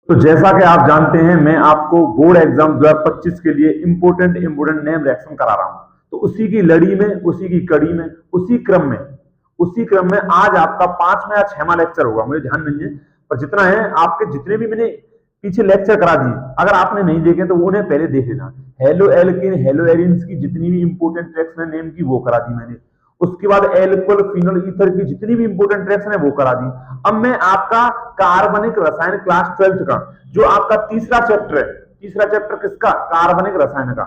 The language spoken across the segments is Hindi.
तो जैसा कि आप जानते हैं, मैं आपको बोर्ड एग्जाम 2025 के लिए इंपोर्टेंट नेम रिएक्शन करा रहा हूं। तो उसी की लड़ी में, उसी की कड़ी में, उसी क्रम में आज आपका 5वां या 6वां लेक्चर होगा, मुझे ध्यान नहीं है। पर जितना है, आपके जितने भी मैंने पीछे लेक्चर करा दिए, अगर आपने नहीं देखे तो उन्हें पहले देख लेना। हेलो एल्किन, हेलो एरिन्स की जितनी भी इंपोर्टेंट रिएक्शन नेम की वो करा दी मैंने। उसके बाद एल्कोहल, फिनोल, ईथर की जितनी भी इंपोर्टेंट रिएक्शन है वो करा दी। अब मैं आपका कार्बनिक रसायन क्लास 12th का जो आपका तीसरा चैप्टर है, तीसरा चैप्टर किसका? कार्बनिक रसायन का।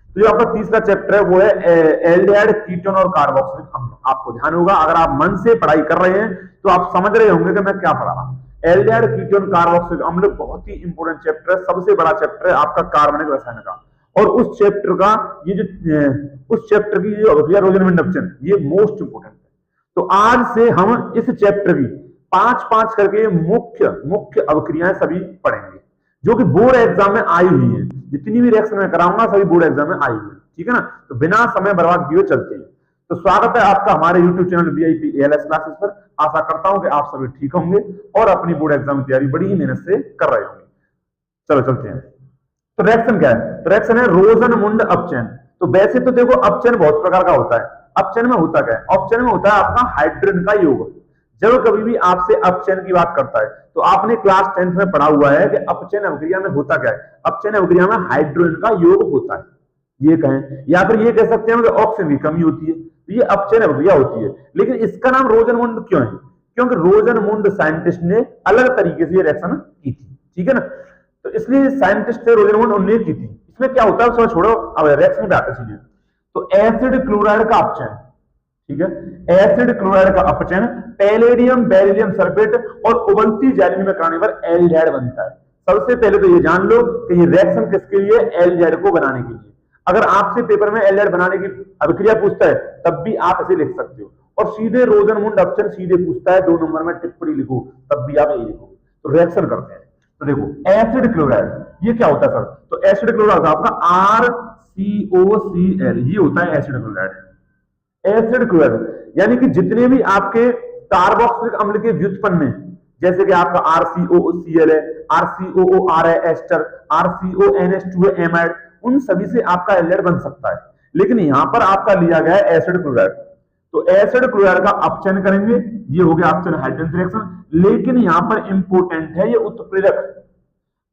तो जो आपका तीसरा चैप्टर है वो है एल्डिहाइड, कीटोन और कार्बोक्सिलिक अम्ल। आपको ध्यान होगा, अगर आप मन से पढ़ाई कर रहे हैं तो आप समझ रहे होंगे कि मैं क्या पढ़ा रहा हूं। एल्डिहाइड, कीटोन, कार्बोक्सिलिक अम्ल बहुत ही इंपोर्टेंट चैप्टर है, सबसे बड़ा चैप्टर है आपका कार्बनिक रसायन का। और उस चैप्टर का ये जो उस चैप्टर की जो अभिक्रिया रोजनविंड अपचयन, ये मोस्ट इंपोर्टेंट है। तो आज से हम इस चैप्टर की 5-5 करके मुख्य मुख्य अभिक्रियाएं सभी पढ़ेंगे, जो कि बोर्ड एग्जाम में आई हुई है। जितनी भी रिएक्शन मैं कराऊंगा सभी बोर्ड एग्जाम में आई हुई है, ठीक है ना। तो बिना समय बर्बाद किए चलते हैं। तो स्वागत है आपका हमारे YouTube channel VIP ALS classes पर। आशा करता हूं कि आप सभी ठीक होंगे और अपनी बोर्ड एग्जाम की तैयारी बड़ी ही मेहनत से कर रहे होंगे। चलो चलते हैं। तो रिएक्शन क्या है? तो रिएक्शन है रोजनमुंड अपचयन। तो वैसे तो देखो, अपचयन बहुत प्रकार का होता है। अपचयन में होता क्या है? अपचयन में होता है आपका हाइड्रोजन का योग। जब कभी भी आपसे अपचयन की बात करता है तो आपने क्लास 10th में पढ़ा हुआ है कि अपचयन अभिक्रिया में होता क्या है? अपचयन अभिक्रिया में हाइड्रोजन का योग होता है, ये कहें, या फिर ये कह सकते हैं कि ऑक्सीजन की कमी होती है। तो ये अपचयन अभिक्रिया होती है। लेकिन इसका नाम रोजनमुंड क्यों है? क्योंकि रोजनमुंड साइंटिस्ट ने अलग तरीके से ये रिएक्शन की थी, ठीक है ना। तो इसलिए साइंटिस्ट थे रोजनमुंड, उन्होंने की थी। इसमें क्या होता है उसको छोड़ो, अब रिएक्शन पे आते हैं। तो एसिड क्लोराइड का अपचयन, ठीक है, एसिड क्लोराइड का अपचयन पैलेडियम बेरिलियम सल्फेट और उबलती जैलीन में कराने पर एल्डिहाइड बनता है। सबसे पहले तो ये जान लो कि ये रिएक्शन किसके लिए? एल्डिहाइड को बनाने के लिए। अगर आपसे पेपर में एल्डिहाइड बनाने की अभिक्रिया पूछता है तब भी आप इसे लिख सकते हो, और सीधे रोजनमुंड अपचयन सीधे पूछता है 2 नंबर में टिप्पणी लिखो, तब भी आप यही लिखो। तो रिएक्शन करते हैं। तो देखो, एसिड क्लोराइड ये क्या होता है सर? तो एसिड क्लोराइड आपका RCOCl, ये होता है एसिड क्लोराइड। एसिड क्लोराइड यानी कि जितने भी आपके कार्बोक्सिलिक अम्ल के व्युत्पन्न है, जैसे कि आपका RCOCl है, RCOOR है एस्टर, RCONH2 है एमाइड, उन सभी से आपका एल्डिहाइड बन सकता है। लेकिन यहां पर आपका लिया गया है एसिड क्लोराइड। तो एसिड क्लोराइड का अपचयन करेंगे, ये हो गया अपचयन हाइड्रोजन रिएक्शन। लेकिन यहां पर इंपोर्टेंट है ये उत्प्रेरक।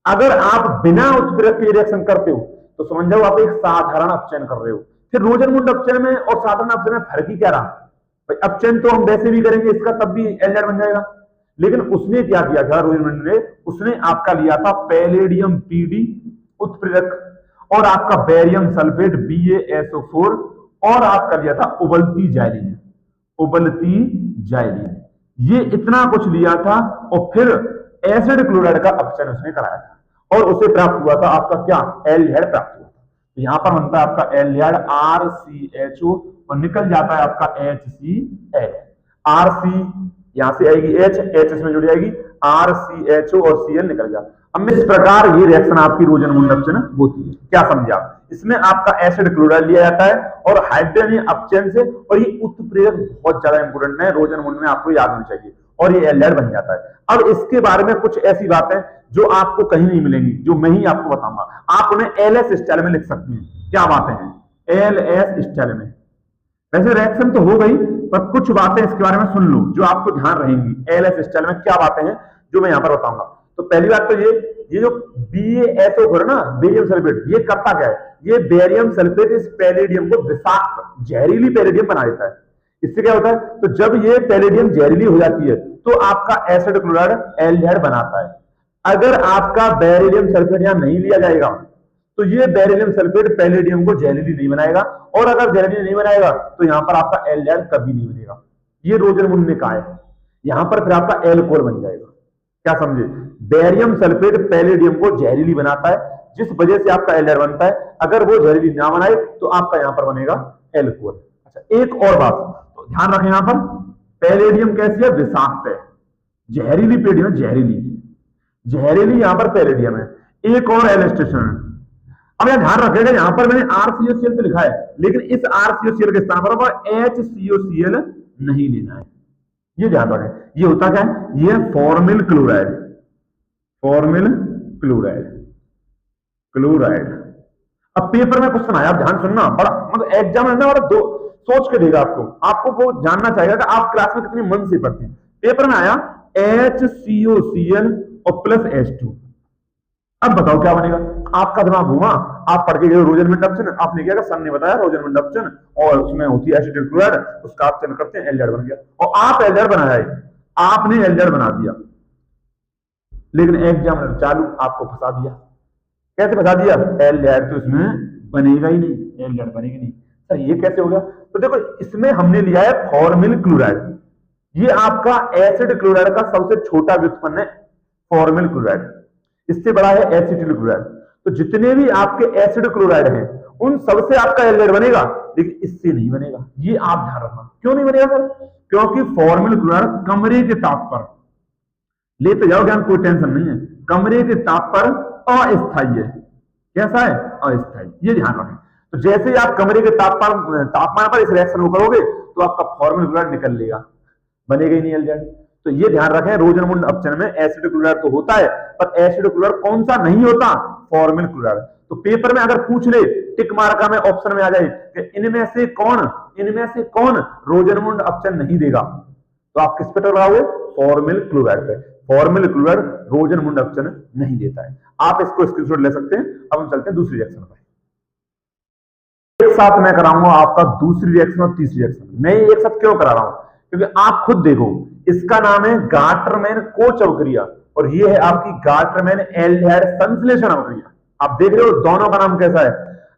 अगर आप बिना उत्प्रेरक के रिएक्शन करते हो तो समझ जाओ आप एक साधारण अपचयन कर रहे हो। फिर रोजनमुंड अपचयन में और साधारण अपचयन में फर्क ही क्या रहा? भाई अपचयन तो हम वैसे भी करेंगे इसका, तब भी एल्डिहाइड बन जाएगा। लेकिन उसने क्या किया था रोजनमुंड ने? उसने आपका लिया था पैलेडियम PD उत्प्रेरक, और आपका बेरियम सल्फेट BaSO4, और आपका लिया था उबलती जैलीन, उबलती जैलीन। ये इतना कुछ लिया था और फिर एसिड क्लोराइड का अपचयन उसने कराया था, और उसे प्राप्त हुआ था आपका क्या? एल्डिहाइड प्राप्त हुआ था। तो यहां पर बनता है आपका एल्डिहाइड RCHO, और निकल जाता है आपका HCl। RC यहां से आएगी H इसमें जुड़ जाएगी, RCHO और Cl निकल गया। अब इस प्रकार ये रिएक्शन आपकी रोजनमुंड अपचयन होती है। क्या समझे आप? इसमें आपका एसिड क्लोराइड लिया जाता है और हाइड्रोजन अपचयन से, और ये उत्प्रेरक बहुत ज्यादा इंपोर्टेंट है, रोजनमुंड में आपको याद होनी चाहिए, और ये एल्डिहाइड बन जाता है। अब इसके बारे में कुछ ऐसी बातें जो आपको कहीं नहीं मिलेंगी, जो मैं ही आपको बताऊंगा। आप उन्हें LS स्टाइल में लिख सकते हैं। क्या बातें हैं? LS स्टाइल में। वैसे रिएक्शन तो हो गई, पर कुछ बातें इसके बारे में सुन लो जो आपको ध्यान रहेंगी। LS स्टाइल में क्या बातें हैं जो मैं यहां पर बताऊंगा। तो पहली बात तो ये जो BaSO4 ना, बेरियम सल्फेट, ये करता क्या है? ये बेरियम सल्फेट इस पैलेडियम को विषाक्त जहरीली पैलेडियम बना देता है। इससे क्या होता है? तो जब ये पैलेडियम जहरीली हो जाती है तो आपका एसिड क्लोराइड एल्डिहाइड बनाता है। अगर आपका बेरिलियम सल्फेट यहां नहीं लिया जाएगा तो ये बेरिलियम सल्फेट पैलेडियम को जहरीली नहीं बनाएगा, और अगर जहरीली नहीं बनाएगा तो यहां पर आपका एल्डिहाइड कभी नहीं बनेगा। ये रोजनमुंड ने कहा है। यहां पर फिर आपका एल्कोहल बन जाएगा। क्या समझे? बेरियम सल्फेट पैलेडियम को जहरीली बनाता है, जिस वजह से आपका एल्डिहाइड बनता है। अगर वो जहरीली ना बनाए तो आपका यहां पर बनेगा एल्कोहल। अच्छा, एक और बात तो ध्यान रखें, यहां पर पैलेडियम कैसी है? विषाक्त है, जहरीली पैलेडियम, जहरीली यहां पर पैलेडियम है। एक और एलिस्टेशन है। अब यहां ध्यान रखेगा, यहां पर मैंने RCOCl तो लिखा है, लेकिन इस RCOCl के स्थान पर HCOCl नहीं लेना है, ये ध्यान रखें। ये होता क्या है? ये formal chloride, formal chloride, chloride. अब पेपर में क्वेश्चन आया, आप ध्यान सुनना, बड़ा मतलब एग्जाम है ना, बड़ा दो सोच के देगा आपको, आपको वो जानना चाहिए कि आप क्लास में कितनी मन से पढ़ते हैं। पेपर में आया HCOCl और प्लस H2। अब बताओ क्या बनेगा? आपका दिमाग घूमा, आप पढ़ के गए रोजरमेंट ऑप्शन, आपने क्या सर ने बताया रोजरमेंट ऑप्शन, और उसमें होती है एसिटिल क्लोराइड, उसका आप चयन करते हैं, एल्डिहाइड बन गया, और आप एल्डिहाइड बनाया है, आपने एल्डिहाइड बना दिया, लेकिन एग्जामिनर चालू आपको फंसा दिया। कैसे फंसा दिया? एल्डिहाइड तो इसमें बनेगा ही नहीं, एल्डिहाइड बनेगी नहीं। सर ये कैसे हो गया? तो देखो इसमें हमने लिया है फॉर्मिल क्लोराइड, ये आपका एसिड क्लोराइड का सबसे छोटा व्युत्पन्न है फॉर्मिल क्लोराइड, इससे बड़ा है एसिटिल क्लोराइड। तो जितने भी आपके एसिड क्लोराइड हैं उन सबसे आपका एल्डिहाइड बनेगा, लेकिन इससे नहीं बनेगा, ये आप ध्यान रखना। क्यों नहीं बनेगा सर? क्योंकि फॉर्मिल क्लोराइड कमरे के ताप पर, लेते जाओ ज्ञान, कोई टेंशन नहीं है, कमरे के ताप पर अस्थायी है। कैसा है? अस्थायी, ये ध्यान रखें। तो जैसे ही आप कमरे के तापमान पर इस रिएक्शन को करोगे तो आपका फॉर्मिल क्लोराइड निकल लेगा, बनेगा ही नहीं एल्डिहाइड। तो ये ध्यान रखें, रोजरमुंड ऑप्शन में एसिड क्लोराइड तो होता है, पर एसिड क्लोराइड कौन सा नहीं होता? Formal chloride. तो पेपर में अगर पूछ ले, टिक मार्का में ऑप्शन में आ जाए कि इनमें से कौन रोजरमुंड ऑप्शन नहीं देगा, तो आप किस पे लगाओगे? फॉर्मिल क्लोराइड पे। फॉर्मिल क्लोराइड रोजरमुंड ऑप्शन नहीं देता है। आप इसको स्क्रीनशॉट ले सकते हैं। अब हम चलते हैं दूसरी रिएक्शन पर। एक साथ मैं कराऊंगा आपका दूसरी रिएक्शन और तीसरी रिएक्शन। मैं ये एक साथ क्यों करा रहा हूं? क्योंकि आप खुद देखो, इसका नाम है गाटरमैन कोच अवक्रिया और ये है आपकी गाटरमैन एल्डिहाइड संश्लेषण अवक्रिया। आप देख रहे हो दोनों का नाम कैसा है।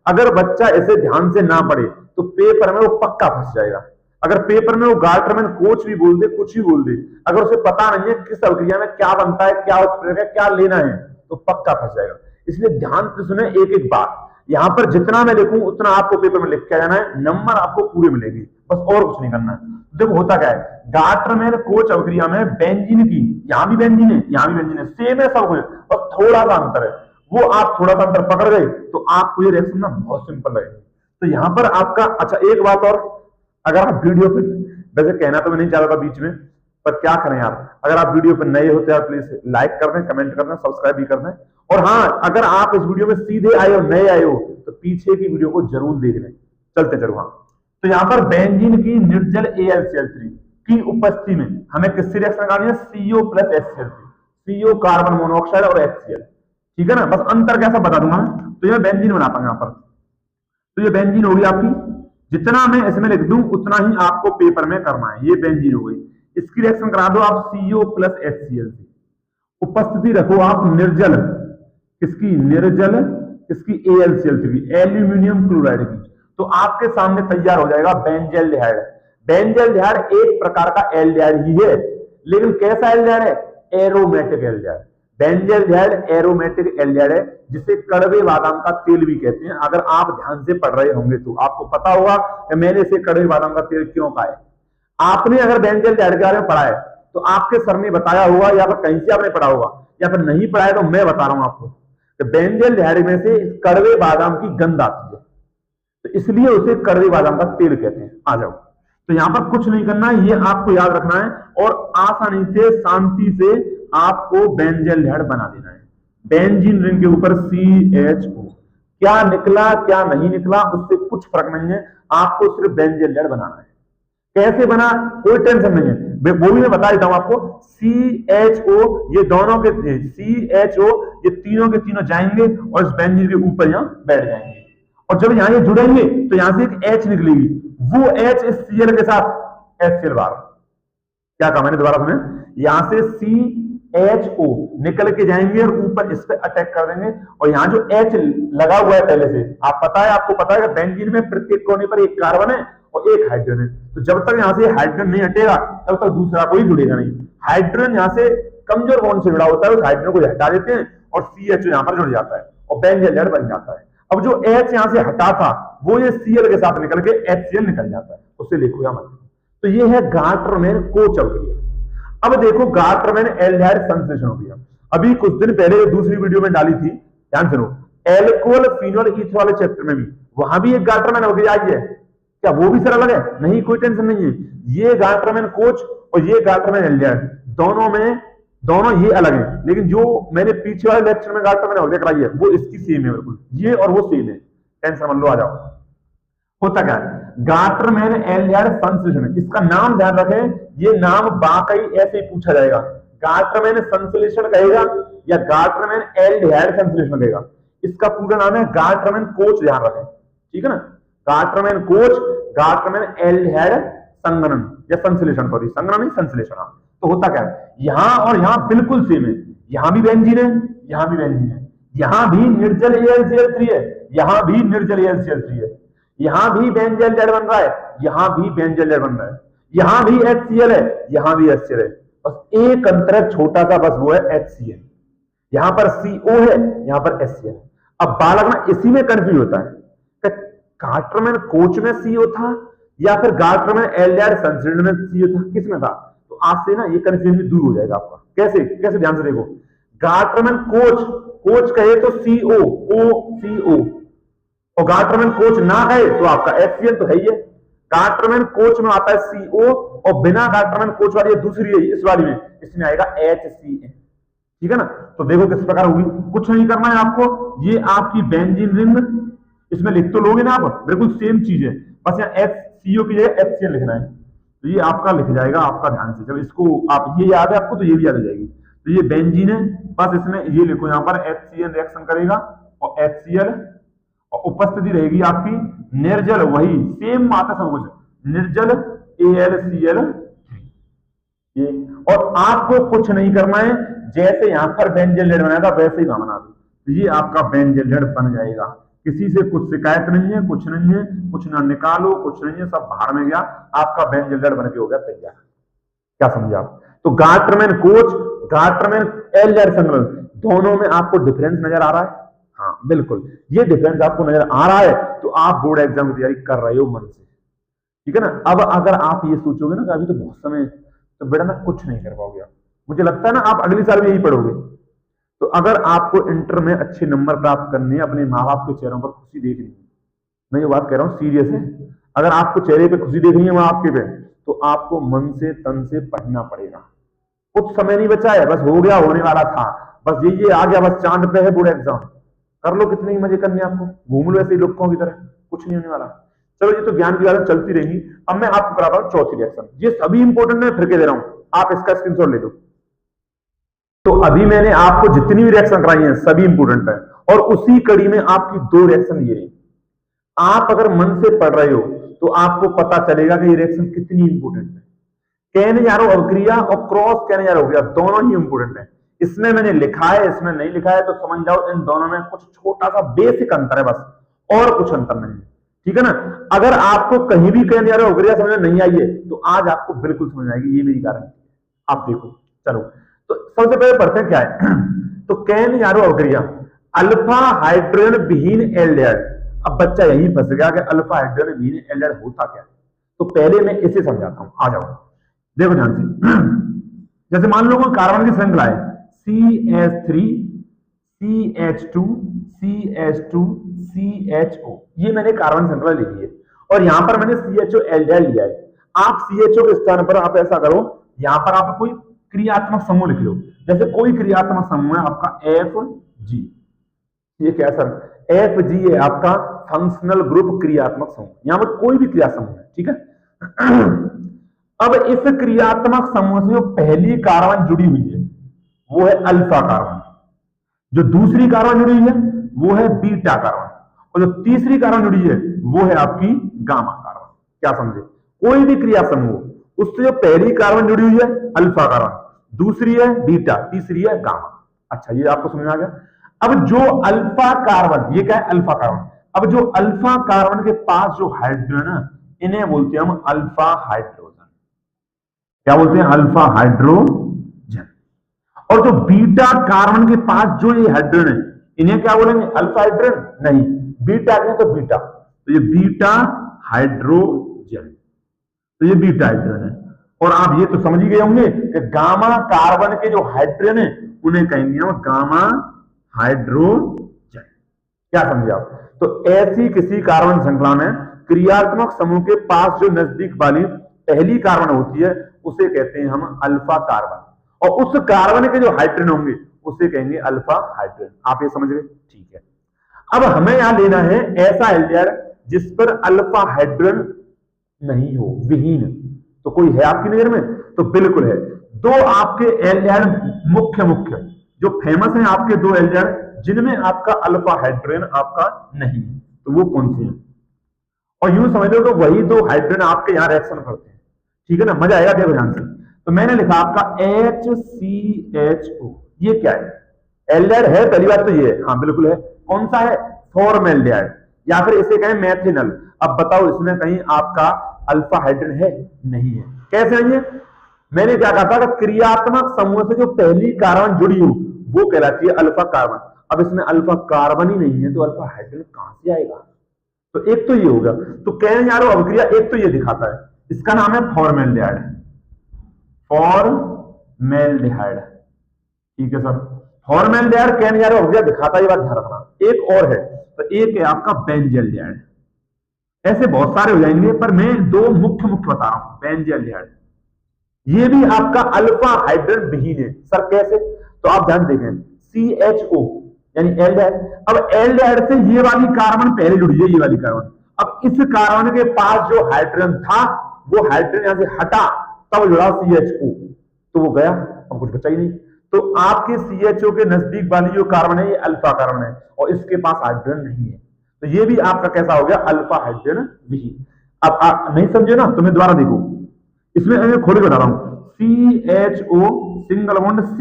अगर बच्चा इसे ध्यान से ना पढ़े तो पेपर में वो पक्का फंस जाएगा। अगर पेपर में वो गाटरमैन कोच भी बोल दे, कुछ भी बोल दे, अगर उसे पता नहीं है किस अवक्रिया में क्या बनता है, क्या उत्प्रेरक है, क्या लेना है, तो पक्का फंस जाएगा। इसलिए ध्यान से सुने एक एक बात। यहां पर जितना मैं लिखूं उतना आपको पेपर में लिख के जाना है, नंबर आपको पूरे मिलेंगे, बस और कुछ नहीं करना है। देखो होता क्या है, गाटरमैन कोच अवक्रिया में बेंजीन की, यहां भी बेंजीन है, यहां भी बेंजीन है, सेम है सब कुछ, और थोड़ा सा अंतर है। वो आप थोड़ा सा अंतर पकड़ गए तो आपको ये रिएक्शन ना बहुत सिंपल लगेगा। तो यहां पर आपका, अच्छा एक बात और, अगर आप वीडियो पे, वैसे कहना तो मैं नहीं चाहता था बीच में, पर क्या करें यार, अगर आप वीडियो पर नए होते हैं प्लीज लाइक कर दें, कमेंट कर दें, सब्सक्राइब भी कर दें। और हाँ, अगर आप इस वीडियो में सीधे आए हो, नए आए हो, तो पीछे की वीडियो को जरूर देख लें। चलते चलो। हाँ, तो यहां पर बेंजीन की निर्जल AlCl3 की उपस्थिति में हमें किससे रिएक्शन करनी है? CO plus HCl3, CO carbon monoxide और HCl, ठीक है ना। बस अंतर कैसा बता दूंगा मैं, तो ये बेंजीन बनाता हूं यहां पर। तो ये बेंजीन होगी आपकी, जितना मैं इसमें लिख दूं उतना ही आपको पेपर में करना है। ये बेंजीन हो गई, इसकी रिएक्शन करा दो आप CO प्लस HCl से। उपस्थिति रखो आप निर्जल, किसकी? निर्जल किसकी? AlCl3, एल्यूमिनियम क्लोराइड की। तो आपके सामने तैयार हो जाएगा बेंजल्डिहाइड। बेंजल्डिहाइड एक प्रकार का एल्डिहाइड ही है, लेकिन कैसा एल्डिहाइड है? Aromatic aldehyde. Benzaldehyde aromatic aldehyde है, जिसे कड़वे बादाम का तेल भी कहते हैं। अगर आप ध्यान से पढ़ रहे होंगे तो आपको पता होगा कि मैंने इसे कड़वे बादाम का तेल क्यों कहा है। आपने अगर बेंजल्डिहाइड के बारे में पढ़ा है तो आपके सर ने बताया होगा, या फिर कहीं से आपने पढ़ा होगा, या फिर नहीं पढ़ा है तो मैं बता रहा हूं आपको कि बेंजल्डिहाइड में से कड़वे बादाम की गंध आती है, तो इसलिए उसे कड़वे बादाम का तेल कहते हैं। आ जाओ, तो यहां पर कुछ नहीं करना है, ये आपको याद रखना है और आसानी से शांति से आपको बेंजल्डिहाइड बना देना है। बेंजीन रिंग के ऊपर CHO, क्या निकला क्या नहीं निकला उससे कुछ फर्क नहीं है, आपको सिर्फ बेंजल्डिहाइड बनाना है। कैसे बना कोई टेंशन नहीं है, वो भी मैं बता देता हूं आपको। CHO, ये दोनों के CHO, ये तीनों के तीनों जाएंगे और इस बेंजीन के ऊपर यहां बैठ जाएंगे, और जब यहां ये जुड़ेंगे तो यहां से एक H निकलेगी, वो H इस Cl के साथ HCl बार। क्या कहा मैंने? दोबारा सुने, यहां से CHO निकल के जाएंगे और ऊपर इस पे अटैक कर देंगे, और यहां जो H लगा हुआ है पहले से, आपको पता है कि बेंजीन में प्रत्येक कोने पर एक कार्बन है और एक हाइड्रोजन है। तो जब तक यहां से हाइड्रोजन नहीं हटेगा तब तक दूसरा कोई जुड़ेगा नहीं। हाइड्रोजन यहां से कमजोर बॉन्ड से जुड़ा होता है, उस हाइड्रोजन को हटा देते हैं और CHO यहां पर जुड़ जाता है और बेंजल्डिहाइड बन जाता है। अब जो H यहां से हटा था वो ये Cl के साथ निकल के HCl निकल जाता है, उसे लिखो या मत। तो ये है गाटरमैन कोच अवक्रिया। अब देखो गाटरमैन एल्डिहाइड संश्लेषण अवक्रिया, अभी कुछ दिन पहले दूसरी वीडियो में डाली थी, ध्यान सुनो। एल्कोहल फिनोल ईथर वाले चैप्टर में भी, वहां भी एक गाटरमैन अवक्रिया आई है। क्या वो भी सर अलग है? नहीं, कोई टेंशन नहीं है। ये गाटरमैन कोच और ये गाटरमैन एल्डिहाइड, दोनों में दोनों ये अलग है, लेकिन जो मैंने पीछे वाले लेक्चर में गार्टर मैंने अवधि कराई है वो इसकी सेम है बिल्कुल, ये और वो सेम है। टेंशन समझ लो, आ जाओ। होता क्या है, गार्टरमैन एल्डिहाइड संश्लेषण, इसका नाम ध्यान रखें, ये नाम वाकई ऐसे ही पूछा जाएगा, गार्टरमैन संश्लेषण कहेगा या गार्टरमैन एल्डिहाइड संश्लेषण कहेगा। इसका पूरा नाम है गार्टरमैन कोच, ध्यान रखें, ठीक है ना, गार्टरमैन कोच, गार्टरमैन एल्डिहाइड संघनन या संश्लेषण, सॉरी संघनन नहीं संश्लेषण। तो होता क्या है, यहां और यहां बिल्कुल सेम है, यहां भी बेंजीन है, यहां भी बेंजीन है, यहां भी निर्जल AlCl3 है, यहां भी निर्जल AlCl3 है, यहां भी बेंजल जेड बन रहा है, यहां भी बेंजल जेड बन रहा है, यहां भी HCl है, यहां भी HCl है, बस एक अंतर है छोटा सा, बस वो है HCl। यहां पर CO है, यहां पर HCl। अब बालक ना इसी में कंफ्यूज होता है कि गार्टरमैन कोच में CO था या फिर गार्टरमैन एल्डिहाइड संश्लेषण में CO था, किसमें था। तो आज से ना ये कंफ्यूजन दूर हो जाएगा आपका। कैसे कैसे, ध्यान से देखो, गार्टरमैन कोच, कोच कहे तो CO, CO, और गार्टरमैन कोच ना कहे तो आपका HCl तो है ही है। गार्टरमैन कोच में आता है CO और बिना गार्टरमैन कोच वाली दूसरी है इस वाली में, इसमें आएगा HCl, ठीक है ना। तो देखो किस प्रकार होगी, कुछ नहीं करना है आपको, ये आपकी बेंजीन रिंग, इसमें लिख तो लोगे ना आप, बिल्कुल सेम चीज है, बस यहाँ CO की जगह HCl लिखना है, तो ये आपका लिख जाएगा आपका, ध्यान से। जब इसको आप ये याद है आपको तो ये भी याद हो जाएगी। तो ये बेंजीन है, बस इसमें ये लिखो, यहाँ पर HCl रिएक्शन करेगा और HCl, और उपस्थिति रहेगी आपकी निर्जल, वही सेम बात है सब कुछ, निर्जल AlCl3। ये, और आपको कुछ नहीं करना है, जैसे यहां पर बेंजल जेड बनाया था वैसे ही बना दो, तो ये आपका बेंजल जेड बन जाएगा। किसी से कुछ शिकायत नहीं है, कुछ नहीं है, कुछ ना निकालो, कुछ नहीं है, सब बाहर में गया, आपका बेंजल जेड बन के हो गया तैयार। क्या समझे आप। तो गार्टरमैन कोच, गार्टरमैन एल्डिहाइड संघनन, दोनों में आपको डिफरेंस नजर आ रहा है। हाँ बिल्कुल, ये डिफरेंस आपको नजर आ रहा है तो आप बोर्ड एग्जाम की तैयारी कर रहे हो मन से, ठीक है ना। अब अगर आप ये सोचोगे ना कि अभी तो बहुत समय, तो बेटा ना कुछ नहीं कर पाओगे आप, मुझे लगता है ना आप अगले साल भी यही पढ़ोगे। तो अगर आपको इंटर में अच्छे नंबर प्राप्त करने, अपने माँ बाप के चेहरों पर खुशी देखनी है, मैं ये बात कह रहा हूँ सीरियस है, अगर आपको चेहरे पे खुशी देखनी है माँ बाप के पे, तो आपको मन से तन से पढ़ना पड़ेगा। कुछ समय नहीं बचा है, बस हो गया, होने वाला था, बस ये आ गया, बस चांद पे है बोर्ड एग्जाम, कर लो, कितने ही मजे करने आपको, घूम लो ऐसे ही लोगों की तरह, कुछ नहीं होने वाला। चलो ये तो ज्ञान की बातें चलती रहेंगी। अब मैं आपको कराता हूँ चौथी रिएक्शन, ये सभी इंपोर्टेंट है, फिर के दे रहा हूं, आप इसका स्क्रीनशॉट ले लो। तो अभी मैंने आपको जितनी भी रिएक्शन कराई है सभी इंपोर्टेंट है, और उसी कड़ी में आपकी दो रिएक्शन ये रही। आप अगर मन से पढ़ रहे हो तो आपको पता चलेगा कि ये रिएक्शन कितनी इंपोर्टेंट है। कहने जा रहा हूं अवक्रिया और क्रॉस कहने जा रहा हूं, दोनों ही इंपोर्टेंट है। इसमें मैंने लिखा है, इसमें नहीं लिखा है, तो समझ जाओ इन दोनों में कुछ छोटा सा बेसिक अंतर है बस, और कुछ अंतर नहीं है, ठीक है ना। अगर आपको कहीं भी कहने जा रहा अवक्रिया समझ में नहीं आई है तो आज आपको बिल्कुल समझ आएगी, ये मेरी गारंटी। आप देखो, चलो तो सबसे पहले पढ़ते हैं क्या है। तो कहने जा रहा अवक्रिया अल्फा हाइड्रोजन विहीन एल्डिहाइड। अब बच्चा यही फंस गया कि अल्फा हाइड्रोजन विहीन एल्डिहाइड होता क्या है। तो पहले मैं इसे समझाता हूं, आ जाओ देखो ध्यान से। जैसे मान लो कोई कार्बन की श्रृंखला है CH3 CH2 CH2 CHO, ये मैंने कार्बन श्रृंखला ले ली है, और यहां पर मैंने CHO एल्डिहाइड लिया है। आप CHO के स्थान पर आप ऐसा करो, यहां पर आप कोई क्रियात्मक समूह लिख लो। जैसे कोई क्रियात्मक समूह है आपका FG, ये क्या सर, FG है आपका फंक्शनल ग्रुप क्रियात्मक समूह, यहां पर कोई भी क्रिया समूह है, ठीक है। अब इस क्रियात्मक समूह से जो पहली कार्बन जुड़ी हुई है वो है अल्फा कार्बन, जो दूसरी कार्बन जुड़ी हुई है वो है बीटा कार्बन, और जो तीसरी कार्बन जुड़ी है वो है आपकी गामा कार्बन। क्या समझे, कोई भी क्रिया समूह उससे जो पहली कार्बन जुड़ी हुई है अल्फा कार्बन, दूसरी है बीटा, तीसरी है गामा। अच्छा ये आपको समझ आ गया। अब जो अल्फा कार्बन, ये क्या है अल्फा कार्बन, अब जो अल्फा कार्बन के पास जो हाइड्रोजन है इन्हें बोलते हैं हम अल्फा हाइड्रोजन। क्या बोलते हैं, अल्फा हाइड्रोजन। और जो बीटा कार्बन के पास जो ये हाइड्रोजन है इन्हें क्या बोलेंगे, अल्फा हाइड्रोजन नहीं, बीटा कहें तो बीटा, तो ये बीटा हाइड्रोजन, तो ये बीटा हाइड्रोजन है। और आप ये तो समझ ही गए होंगे कि गामा कार्बन के जो हाइड्रोजन है उन्हें कहेंगे हम गामा हाइड्रोजन। क्या समझे आप। तो ऐसी किसी कार्बन श्रृंखला में क्रियात्मक समूह के पास जो नजदीक वाली पहली कार्बन होती है उसे कहते हैं हम अल्फा कार्बन, और उस कार्बन के जो हाइड्रोजन होंगे उसे कहेंगे अल्फा हाइड्रोजन। आप ये समझ गए? ठीक है। अब हमें यहां लेना है ऐसा एल्डिहाइड जिस पर अल्फा हाइड्रोजन नहीं हो, विहीन। तो कोई है आपकी नजर में? तो बिल्कुल है। दो आपके एल्डिहाइड मुख्य मुख्य जो फेमस हैं आपके दो एल्डिहाइड जिनमें आपका अल्फा हाइड्रोजन आपका नहीं है, तो वो कौन से हैं? और यूं समझ लो तो वही दो हाइड्रोजन आपके यहां रिएक्शन करते हैं। ठीक है ना? मजा आएगा, देखो ध्यान से। तो मैंने लिखा आपका HCHO। ये क्या है? एल्डिहाइड है, पहली बात तो ये है, हाँ बिल्कुल है। कौन सा है? फॉर्मल्डिहाइड, या फिर इसे कहें मेथिनल। अब बताओ इसमें कहीं आपका अल्फा हाइड्रोजन है? नहीं है। कैसे नहीं है? मैंने क्या कहा था? क्रियात्मक समूह से जो पहली कार्बन जुड़ी हो वो कहलाती है अल्फा कार्बन। अब इसमें अल्फा कार्बन ही नहीं है तो अल्फा हाइड्रोजन कहां से आएगा? तो एक तो ये होगा। तो कहने जा रहा हूं अभिक्रिया एक तो ये दिखाता है, इसका नाम है फॉर्मल्डिहाइड। फॉर्मल्डिहाइड, ठीक है सर। फॉर्मल्डिहाइड कहने जा रहा हूं अभिक्रिया दिखाता है, ये बात ध्यान रखना। एक और है, तो एक है आपका बेंजल्डिहाइड। ऐसे बहुत सारे हो जाएंगे पर मैं दो मुख्य मुख्य बता रहा हूं। बेंजल्डिहाइड ये भी आपका अल्फा हाइड्रोजन विहीन है। सर कैसे? तो आप ध्यान देखें, CHO यानी एल्डिहाइड। अब एल्डिहाइड से ये वाली कार्बन पहले जुड़ी है, ये वाली कार्बन। अब इस कार्बन के पास जो हाइड्रोजन था वो हाइड्रोजन यहां से हटा, तब जुड़ा CHO, तो वो गया, अब कुछ बचा ही नहीं। तो आपके CHO के नजदीक वाली जो कार्बन है ये अल्फा कार्बन है और इसके पास हाइड्रोजन नहीं है, तो ये भी आपका कैसा हो गया? अल्फा हाइड्रोजन विहीन। अब आप नहीं समझे ना, तो मैं दोबारा देखो, इसमें मैं खोल के बता रहा हूं। CHO single bond C,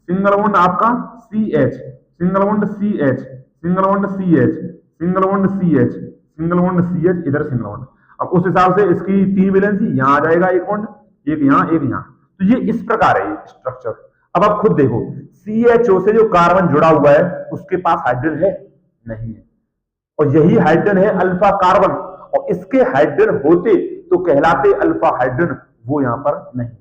single bond आपका CH, single bond CH, single bond CH, single bond CH, single bond CH, इधर सिंगल बॉन्ड। अब उस हिसाब से इसकी तीन वैलेंसी, यहां आ जाएगा एक बॉन्ड, एक यहां एक यहां। तो ये इस प्रकार है स्ट्रक्चर। अब आप खुद देखो, CHO से जो कार्बन जुड़ा हुआ है उसके पास हाइड्रोजन है? नहीं है। और यही हाइड्रोजन है अल्फा कार्बन, और इसके हाइड्रोजन होते तो कहलाते अल्फा हाइड्रोजन, वो यहां पर नहीं है।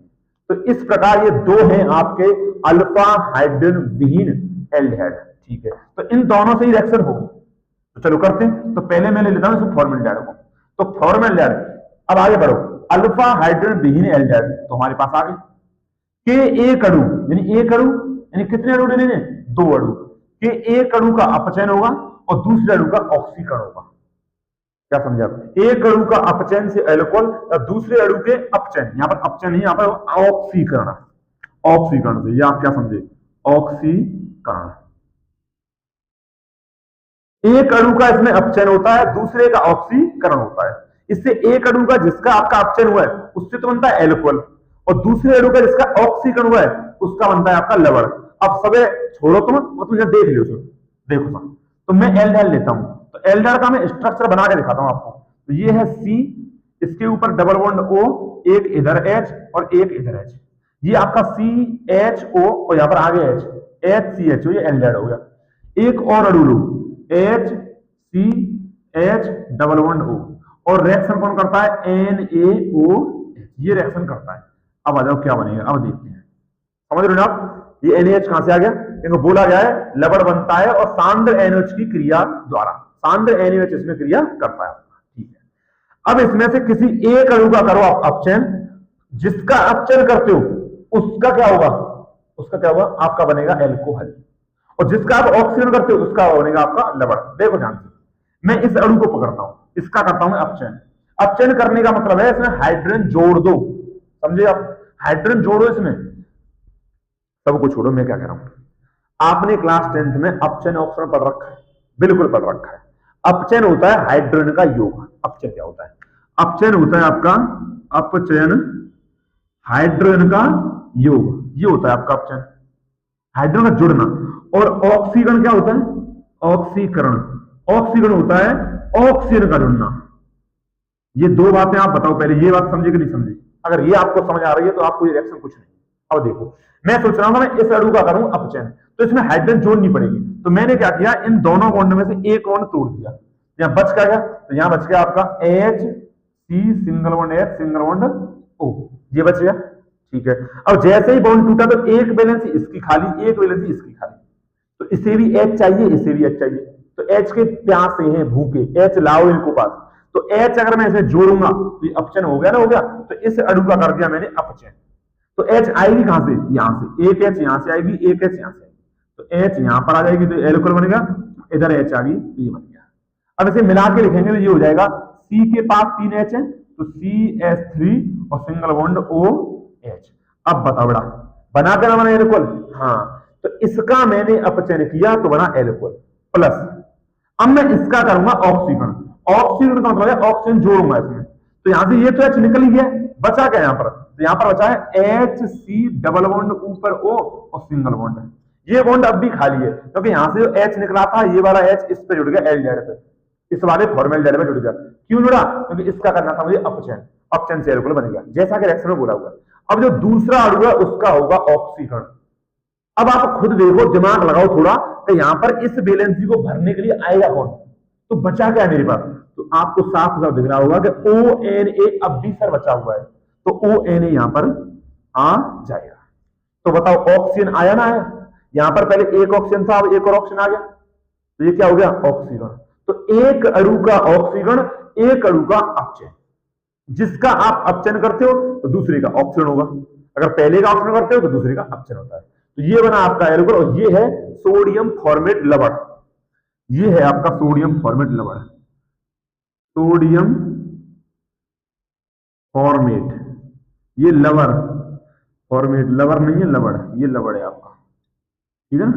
तो इस प्रकार ये दो हैं आपके अल्फा हाइड्रोजन विहीन एल्डिहाइड। ठीक है, तो इन दोनों से ही रिएक्शन होगी। तो चलो करते हैं। तो पहले मैं ले लेता हूं फॉर्मल्डिहाइड को। तो फॉर्मल्डिहाइड, अब आगे बढ़ो, अल्फा हाइड्रोजन विहीन एल्डिहाइड तो हमारे पास आ गए। के एक अणु यानी एक अणु यानी कितने अणु लेने हैं? दो अणु। के एक अणु का अपचयन होगा और दूसरे अणु का ऑक्सीकरण होगा। क्या समझे आप? एक अणु का अपचयन से एल्कोहल और दूसरे अणु के अपचयन, यहां पर अपचयन नहीं, यहां पर ऑक्सीकरण, ऑक्सीकरण से, ये आप क्या समझे? ऑक्सीकरण। एक अणु का इसमें अपचयन होता है, दूसरे का ऑक्सीकरण होता है। इससे एक अणु का जिसका आपका अपचयन हुआ है उससे तो बनता है एल्कोहल, और दूसरे अणु का जिसका ऑक्सीकरण हुआ है उसका बनता है आपका लवण। अब सबे छोड़ो तुम देख लो, देखो सर। तो मैं एल्डिहाइड लेता हूं, तो एल्डिहाइड का मैं स्ट्रक्चर बना के दिखाता हूं आपको। तो ये है C, इसके ऊपर डबल बॉन्ड O, एक इधर H और एक इधर H। ये आपका CHO और यहां पर आगे H, HCHO, ये एल्डिहाइड हो गया। एक और अणु लो, HCH डबल बॉन्ड O, और रिएक्शन कौन करता है? NaOH, ये रिएक्शन करता है। अब आ जाओ क्या बनेगा, अब देखते हैं। समझ रहे हो ना आप? ये NaH कहां से आ गया? इनको बोला गया है लवण बनता है और सांद्र NaOH की क्रिया द्वारा, सांद्र NaOH इसमें क्रिया करता है। ठीक है, अब इसमें से किसी एक अणु का करो आप अपचयन, जिसका अपचयन करते हो उसका क्या होगा? उसका क्या होगा? आपका बनेगा एल्कोहल, और जिसका आप ऑक्सीजन करते हो उसका बनेगा आपका लवण। देखो ध्यान से, मैं इस अणु को पकड़ता हूं, इसका करता हूं अपचयन। अपचयन करने का मतलब है इसमें हाइड्रोजन जोड़ दो, समझे आप? हाइड्रोजन जोड़ो इसमें। सबको छोड़ो, मैं क्या कह रहा हूं, आपने क्लास 10th में अपचयन ऑक्सीजन पढ़ रखा है, बिल्कुल पढ़ रखा है। अपचयन होता है हाइड्रोजन का योग। अपचयन क्या होता है? अपचयन होता है आपका अपचयन हाइड्रोजन का योग, ये होता है आपका अपचयन, हाइड्रोजन का जुड़ना। और ऑक्सीकरण क्या होता है? ऑक्सीकरण, ऑक्सीकरण होता है ऑक्सीजन का जुड़ना। ये दो बातें आप बताओ पहले, ये बात समझे कि नहीं समझे? अगर ये आपको समझ आ रही है तो आपको ये रिएक्शन कुछ नहीं। अब देखो, मैं सोच रहा हूं मैं इस अणु का करूं अपचयन, तो इसमें हाइड्रोजन जोड़नी पड़ेगी। तो मैंने क्या किया, इन दोनों बॉन्ड में से एक बॉन्ड तोड़ दिया। यहां बच क्या गया? तो यहां बच गया आपका HC single bond H single bond O, ये बच गया। ठीक है, अब जैसे ही बॉन्ड टूटा तो एक वैलेंसी इसकी खाली, एक वैलेंसी इसकी खाली। तो इसे भी H चाहिए, इसे भी H चाहिए। तो H के प्यासे हैं, भूखे, H लाओ इनको पास। तो H अगर मैं इसे जोड़ूंगा तो ये अपचयन हो गया ना, हो गया। तो इस अणु का कर दिया मैंने अपचयन। तो H आएगी कहां से, यहां से, एक H यहां से आएगी, एक H यहां से आएगी, तो H यहां पर आ जाएगी तो एल्कोहल बनेगा, इधर H आ गई तो ये बन गया। अब इसे मिला के लिखेंगे तो ये हो जाएगा, C के पास 3 H है तो CH3 और सिंगल बॉन्ड OH। अब बताओ बेटा बना के ना बना एल्कोहल, हाँ, तो इसका मैंने अपचयन किया तो बना एल्कोहल प्लस, अब मैं इसका करूंगा ऑक्सीकरण, ऑक्सीकरण का मतलब है ऑक्सीजन जोड़ूंगा इसमें, तो यहां से ये तो H निकल गया, बचा क्या यहां पर, तो यहां पर बचा है HC डबल बॉन्ड ऊपर O और सिंगल बॉन्ड है, ये बॉन्ड अब भी खाली है क्योंकि यहां से जो H निकला था ये वाला H इस पे जुड़ गया एल्डिहाइड पे, इस वाले फॉर्मेल्डिहाइड में जुड़ गया, क्यों जुड़ा, क्योंकि इसका करना था मुझे अपचयन, अपचयन से एल्कोहल बनेगा जैसा कि रिएक्शन में बोला हुआ। अब जो दूसरा अणु है उसका होगा ऑक्सीकरण। अब आप खुद देखो, दिमाग लगाओ थोड़ा कि यहां पर इस वैलेंसी को भरने के लिए आएगा कौन, तो बचा क्या है मेरे पास, तो आपको साफ साफ दिख रहा होगा कि ONA अब भी सर बचा हुआ है, तो ONA यहां पर आ जाएगा। तो बताओ ऑक्सीजन आया ना आया, यहां पर पहले एक ऑक्सीजन था अब एक और ऑक्सीजन आ गया, तो ये क्या हो गया ऑक्सीकरण। तो एक अणु का ऑक्सीकरण, एक अणु का अपचयन, जिसका आप अपचयन करते हो तो दूसरे का ऑक्सीजन होगा, अगर पहले का ऑक्सीजन करते हो तो दूसरे का अपचयन होता है। तो ये बना आपका एल्कोहल, और ये है सोडियम फॉर्मेट लवण, ये है आपका सोडियम फॉर्मेट लवण, सोडियम फॉर्मेट, ये लवण फॉर्मेट, लवण नहीं है लवण, ये लवण है आपका, ठीक है ना।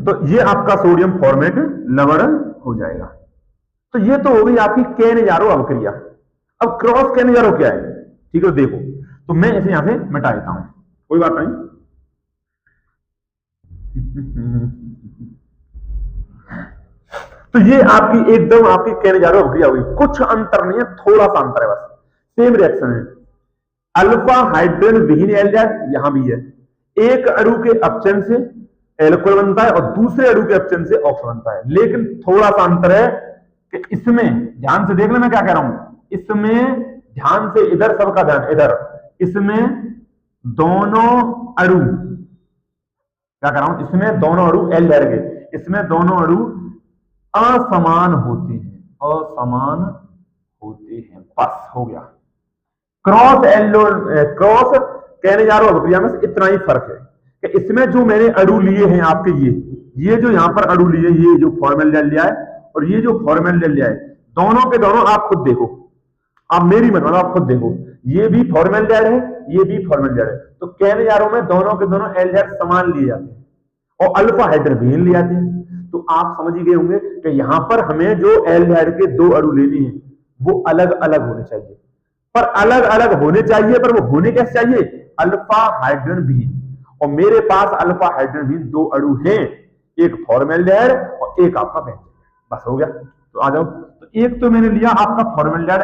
तो ये आपका सोडियम फॉर्मेट लवण हो जाएगा। तो ये तो हो गई आपकी केनेजारो अभिक्रिया। अब क्रॉस केनेजारो क्या है, ठीक है देखो, तो मैं इसे यहां से मिटा देता हूं, कोई बात नहीं। तो ये आपकी एकदम आपकी केनेजारो अभिक्रिया हुई, कुछ अंतर नहीं है, थोड़ा सा अंतर है बस, सेम रिएक्शन है। अल्फा हाइड्रोजन विहीन एल्डिहाइड यहां भी है, एक अणु के अपचयन से एल्कोहल बनता है और दूसरे अणु के अपचयन से ऑक्सीजन बनता है, लेकिन थोड़ा सा अंतर है कि इसमें ध्यान से देख ले मैं क्या कह रहा हूं, इसमें ध्यान से, इधर सबका ध्यान इधर, इसमें दोनों अणु क्या कर रहा हूं, इसमें दोनों अणु एल्डिहाइड के, इसमें दोनों अणु असमान होते हैं, असमान होते हैं, बस हो गया। क्रॉस केनेजारो अभिक्रिया में इतना ही फर्क है कि इसमें जो मैंने अणु लिए हैं आपके, ये जो यहां पर अणु लिए, ये जो फॉर्मेल्डिहाइड लिया है और ये जो फॉर्मेल्डिहाइड लिया है, दोनों के दोनों आप खुद देखो, आप मेरी मत मानो, आप खुद देखो, ये भी फॉर्मेल्डिहाइड है, ये भी फॉर्मेल्डिहाइड है, तो केनेजारो में दोनों के दोनों एल्डिहाइड समान लिए जाते हैं और अल्फा हाइड्रोजन विहीन लिए जाते हैं। तो आप समझ ही गए होंगे कि यहां पर हमें जो एल्डिहाइड के दो अणु लेने हैं वो अलग अलग होने चाहिए, पर अलग अलग होने चाहिए, पर वो होने कैसे चाहिए, अल्फा हाइड्रोजन विहीन, और मेरे पास अल्फा हाइड्रोजन विहीन दो अणु हैं, एक फॉर्मेल्डिहाइड और एक आपका बेंजीन, बस हो गया। तो आ जाओ, तो एक तो मैंने लिया आपका फॉर्मेल्डिहाइड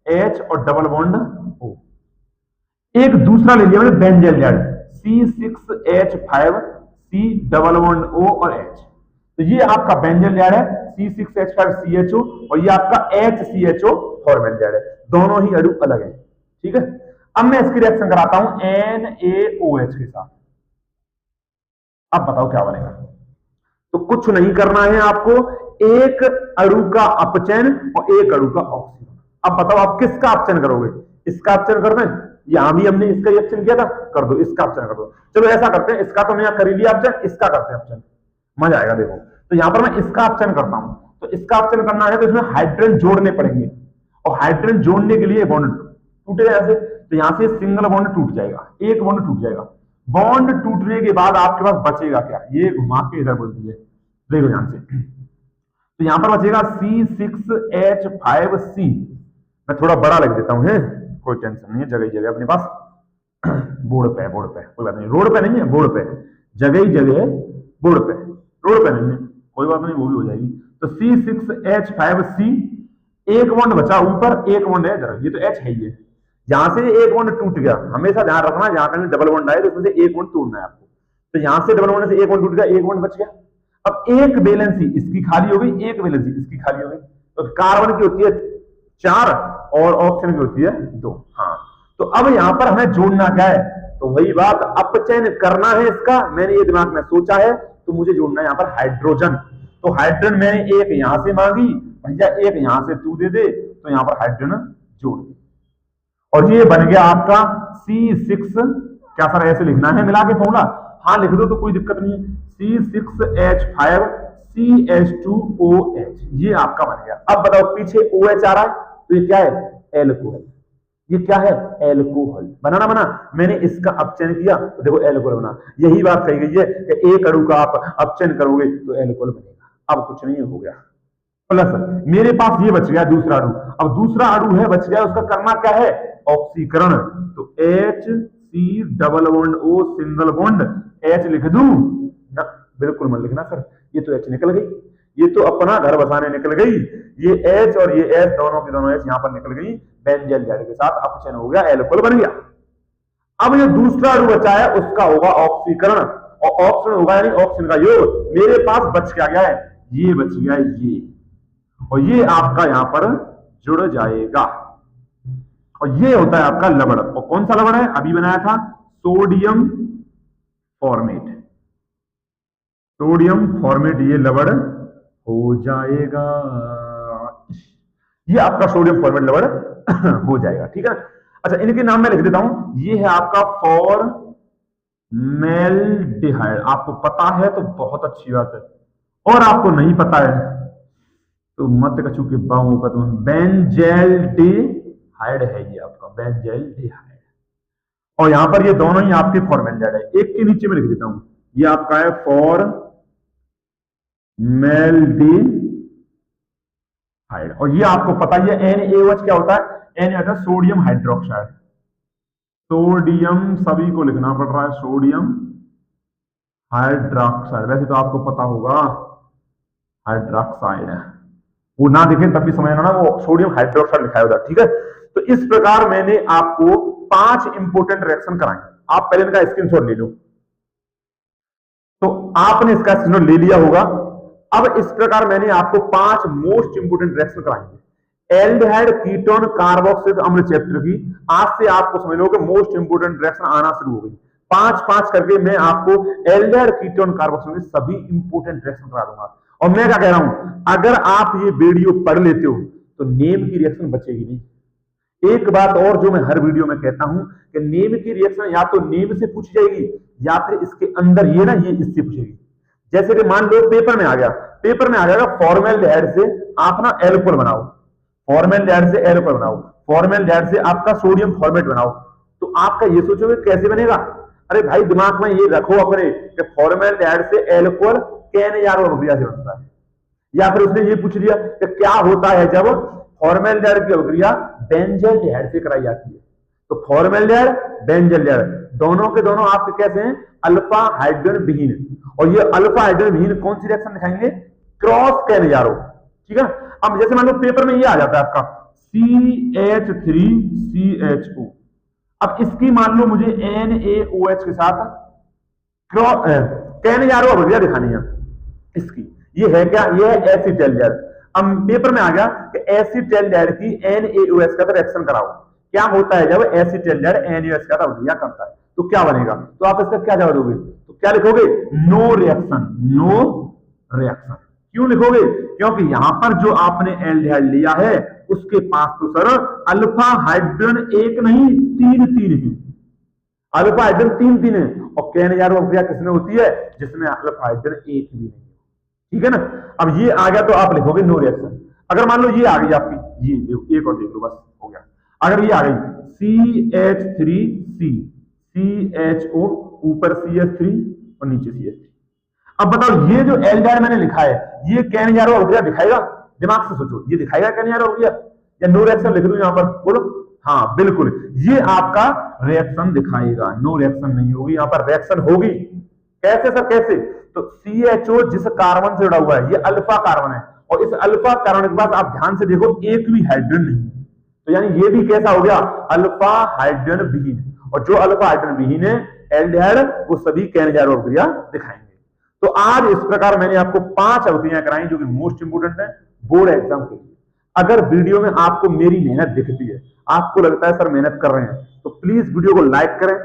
HCH और डबल बॉन्ड O, एक दूसरा ले लिया मैंने benzene C6H5C double bond O और H, तो ये आपका बेंजीन है C6H5CHO और ये आपका HCHO फॉर्मेल्डिहाइड है, दोनों ही अणु अलग है, ठीक है। अब मैं इसकी रिएक्शन कराता हूं NaOH के साथ, अब बताओ क्या बनेगा। तो कुछ नहीं करना है आपको, एक अणु का अपचयन और एक अणु का ऑक्सीजन। अब बताओ आप किसका अपचयन करोगे, इसका अपचयन कर दें, यहां भी हमने इसका रिएक्शन किया था, कर दो इसका अपचयन कर दो। चलो ऐसा करते हैं, इसका तो मैं कर ही लिया अपचयन, इसका करते हैं अपचयन, मजा आएगा। देखो तो यहां पर मैं इसका अपचयन करता हूं, तो इसका अपचयन करना है तो इसमें हाइड्रोजन जोड़ने पड़ेंगे, और हाइड्रोजन जोड़ने के लिए बॉन्ड टूटेगा ऐसे, तो यहां से सिंगल बॉन्ड टूट जाएगा, एक बॉन्ड टूट जाएगा। बॉन्ड टूटने के बाद आपके पास बचेगा क्या, ये घुमा के इधर बोल दीजिए, देखो ध्यान से, तो यहां पर बचेगा C6H5C, मैं थोड़ा बड़ा लिख देता हूं, है कोई टेंशन नहीं है, जगह ही जगह अपने पास, बोर्ड पे कोई बात नहीं, रोड पे नहीं है, बोर्ड पे, जगह ही जगह है, बोर्ड पे, रोड पे नहीं है, कोई बात नहीं, वो भी हो जाएगी। तो C6H5C, एक बॉन्ड बचा ऊपर, एक बॉन्ड है इधर, ये तो H है, ये यहां से एक बॉन्ड टूट गया, हमेशा ध्यान रखना जहां कहीं डबल बॉन्ड आए तो उसमें से एक बॉन्ड तोड़ना है आपको, तो यहां से डबल बॉन्ड से एक बॉन्ड टूट गया, एक बॉन्ड बच गया। अब एक वैलेंसी इसकी खाली हो गई, एक वैलेंसी इसकी खाली हो गई, तो कार्बन की होती है 4 और ऑक्सीजन की होती है 2। हाँ, तो अब यहां पर हमें जोड़ना क्या है, तो वही बात, अपचयन करना है इसका, मैंने ये दिमाग में सोचा है, तो मुझे जोड़ना है यहां पर हाइड्रोजन। तो हाइड्रोजन मैंने एक यहां से मांगी, भैया एक यहां से तू दे दे, तो यहां पर हाइड्रोजन जोड़ दी। और ये बन गया आपका C6, क्या सर ऐसे लिखना है मिला के फॉर्मूला? हाँ लिख दो तो कोई दिक्कत नहीं है, C6H5 CH2OH, ये आपका बन गया। अब बताओ पीछे OH आ रहा है तो ये क्या है? एल्कोहल। ये क्या है? एल्कोहल। बना ना बना? मैंने इसका अपचयन किया तो देखो एल्कोहल बना। यही बात कही गई है कि एक अणु का आप अपचयन करोगे तो एल्कोहल बनेगा। अब कुछ नहीं हो गया। प्लस मेरे पास ये बच गया दूसरा अणु। अब दूसरा अणु है बच गया, उसका करना क्या है? ऑक्सीकरण। तो HC double bond O single bond H लिख दूं ना? बिल्कुल मत लिखना सर, ये तो H निकल गई, ये तो अपना घर बसाने निकल गई। ये H और ये H दोनों की दोनों H यहां पर निकल गई, बेंजल जेड के साथ अपचयन हो गया, एल्कोहल बन गया। अब ये दूसरा अणु बचा है उसका होगा ऑक्सीकरण, और ऑक्सीजन होगा यानी ऑक्सीजन का योग। मेरे पास बच क्या गया है? ये बच गया ये, और ये आपका यहां पर जुड़ जाएगा, और ये होता है आपका लवण। और कौन सा लवण है? अभी बनाया था सोडियम फॉर्मेट। सोडियम फॉर्मेट ये लवण हो जाएगा, ये आपका सोडियम फॉर्मेट लवण हो जाएगा। ठीक है। अच्छा इनके नाम मैं लिख देता हूं। ये है आपका फॉर्मेल्डिहाइड। आपको पता है तो बहुत अच्छी बात है, और आपको नहीं पता है तो मत कछु के बाऊ का तुम। बेंजल्डिहाइड है ये आपका, बेंजल्डिहाइड। और यहां पर ये दोनों ही आपके फॉर्मेल्डिहाइड है। एक के नीचे में लिख देता हूं, ये आपका है फॉर्मेल्डिहाइड, और ये आपको पता ही है NaOH क्या होता है? Na होता है सोडियम हाइड्रोक्साइड। सोडियम सभी को लिखना पड़ रहा है, सोडियम हाइड्रोक्साइड। वैसे तो आपको पता होगा हाइड्रोक्साइड है, वो ना देखें तब भी समझ आना, वो सोडियम हाइड्रोक्साइड लिखा है उधर। ठीक है। तो इस प्रकार मैंने आपको 5 इंपोर्टेंट रिएक्शन कराए। आप पहले इनका स्क्रीनशॉट ले लो। तो आपने इसका स्क्रीनशॉट ले लिया होगा। अब इस प्रकार मैंने आपको 5 मोस्ट इंपोर्टेंट रिएक्शन कराएंगे एल्डिहाइड कीटोन कार्बोक्सिलिक अम्ल चैप्टर की। आज से आपको समझ लो कि मोस्ट इंपोर्टेंट रिएक्शन आना शुरू हो गई। 5-5 करके मैं आपको एल्डिहाइड कीटोन कार्बोक्सिलिक के सभी इंपोर्टेंट रिएक्शन करा दूंगा। और मैं क्या कह रहा हूं, अगर आप ये वीडियो पढ़ लेते हो तो नेम की रिएक्शन बचेगी नहीं। एक बात और जो मैं हर वीडियो में कहता हूं कि नेम की रिएक्शन या तो नेम से पूछी जाएगी या फिर इसके अंदर ये ना, ये इससे पूछेगी। जैसे कि मान लो पेपर में आ गया, पेपर में आ जाएगा फॉर्मेल्डिहाइड से आप ना एल्कोहल बनाओ, फॉर्मेल्डिहाइड से एल्कोहल बनाओ, फॉर्मेल्डिहाइड से आपका सोडियम फॉर्मेट बनाओ, तो आपका ये सोचोगे कैसे बनेगा? अरे भाई दिमाग में ये रखो अपने कि फॉर्मेल्डिहाइड से एल्कोहल कैन-यारो अभिक्रिया से बनता है। या फिर उसने ये पूछ लिया कि क्या होता है जब फॉर्मेल्डिहाइड की अभिक्रिया बेंजल्डिहाइड से कराई जाती है। तो फॉर्मेल्डिहाइड बेंजल्डिहाइड दोनों के दोनों आपके कैसे हैं? अल्फा हाइड्रोजन विहीन। और ये अल्फा हाइड्रोजन विहीन कौन सी रिएक्शन दिखाएंगे? क्रॉस कैन-यारो। ठीक है। अब जैसे मान लो पेपर में ये आ जाता है आपका CH3CHO। अब इसकी मान लो मुझे NaOH के साथ कैन-यारो अभिक्रिया दिखानी है इसकी। ये है क्या? ये है एसिटाल्डिहाइड। अब पेपर में आ गया कि एसिटाल्डिहाइड की NaOH का रिएक्शन कराओ। क्या होता है जब एसिटाल्डिहाइड NaOH का अभिक्रिया करता है तो क्या बनेगा? तो आप इसका क्या जवाब दोगे? तो क्या लिखोगे? No reaction. नो रिएक्शन क्यों लिखोगे? क्योंकि यहां पर जो आपने एल्डिहाइड लिया है उसके पास तो सर अल्फा हाइड्रोजन एक नहीं 3 है। अल्फा हाइड्रोजन 3 है। और कैन-यारो अभिक्रिया किसमें होती है? जिसमें अल्फा हाइड्रोजन एक भी नहीं है। ठीक है ना। अब ये आ गया तो आप लिखोगे नो रिएक्शन। अगर मान लो ये आ गई आपकी, ये देखो एक और देख लो, बस हो गया। अगर ये आ गई CH3C CHO ऊपर CH3 और नीचे CH3। अब बताओ ये जो एल्डिहाइड मैंने लिखा है ये कैन-यारो अभिक्रिया दिखाएगा? दिमाग से सोचो, ये दिखाएगा कैन-यारो अभिक्रिया या नो रिएक्शन लिख दूं यहां पर? बोलो। हाँ बिल्कुल, ये आपका रिएक्शन दिखाएगा, नो रिएक्शन नहीं होगी, यहां पर रिएक्शन होगी। कैसे सर कैसे? तो CHO जिस कार्बन से जुड़ा हुआ है ये अल्फा कार्बन है, और इस अल्फा कार्बन के पास आप ध्यान से देखो एक भी हाइड्रोजन नहीं है, तो यानी ये भी कैसा हो गया? अल्फा हाइड्रोजन विहीन। और जो अल्फा हाइड्रोजन विहीन है एल्डिहाइड वो सभी कैन-यारो अभिक्रिया दिखाएंगे। तो आज इस प्रकार मैंने आपको 5 अभिक्रियाएं कराई जो कि मोस्ट इंपोर्टेंट है बोर्ड एग्जाम के लिए। अगर वीडियो में आपको मेरी मेहनत दिखती है, आपको लगता है सर मेहनत कर रहे हैं, तो प्लीज वीडियो को लाइक करें,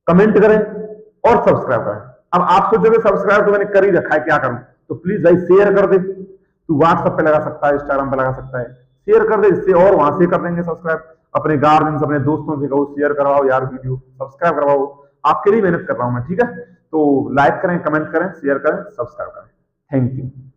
कमेंट करें और सब्सक्राइब करें। अब आप सोचोगे सब्सक्राइब तो मैंने कर ही रखा है, क्या करूं? तो प्लीज भाई शेयर कर दे। तू व्हाट्सएप पे लगा सकता है, इंस्टाग्राम पे लगा सकता है, शेयर कर दे, इससे और वहां से कर देंगे सब्सक्राइब। अपने गार्जियंस, अपने दोस्तों से कहो शेयर करवाओ यार वीडियो, सब्सक्राइब करवाओ, आपके लिए मेहनत कर रहा हूं मैं, ठीक है। तो लाइक करें, कमेंट करें, शेयर करें, सब्सक्राइब करें। Thank you.